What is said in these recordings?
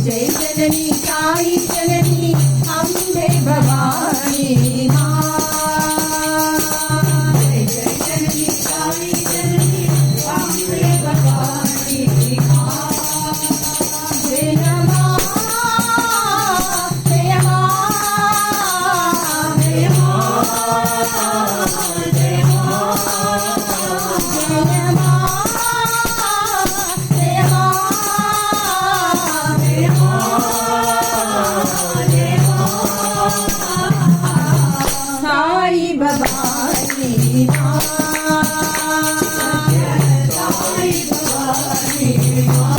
जय जननी साई जननी अम्बे भवानी माँ। जय जय जननी साई जननी अम्बे भवानी माँ। जय माँ जय माँ जय माँ जय माँ जय माँ जय माँ जय साई भवानी माँ। साई भवानी माँ।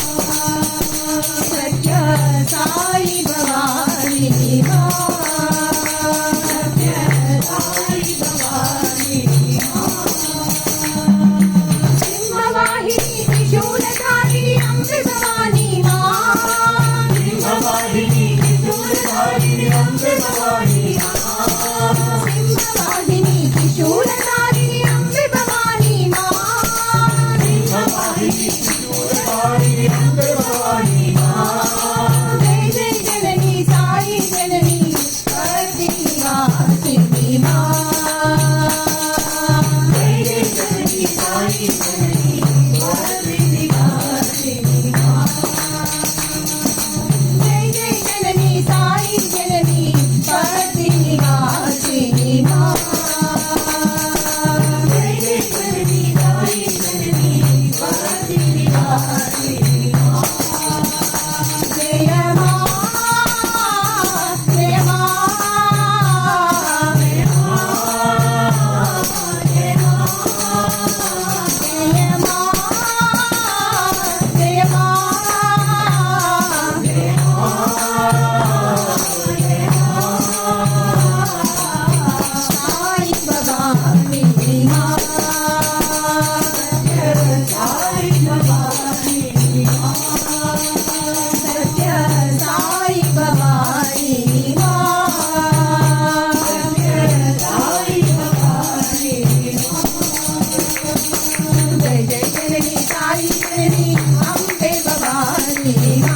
सत्य साई भवानी माँ। सत्य साई भवानी माँ। सिंहवाहिनी त्रिशूलधारिणी अम्बे भवानी माँ। सिंहवाहिनी त्रिशूलधारिणी अम्बे भवानी माँ। सिंहवाहिनी त्रिशूलधारिणी अम्बे भवानी माँ। सिंहवाहिनी त्रिशूलधारिणी अम्बे भवानी माँ। जय जय जननी साई जननी वर्धिनी माँ। जय जय जननी साई जननी वर्धिनी माँ। जय जय जननी साई जननी वर्धिनी माँ। जय जय जननी साई जननी वर्धिनी माँ। जय माँ जय माँ जय माँ जय माँ जय माँ जय साई भवानी माँ। साई भवानी माँ। सत्य साई भवानी माँ। सत्य साई भवानी माँ। जय जय जननी साई जननी अम्बे भवानी माँ।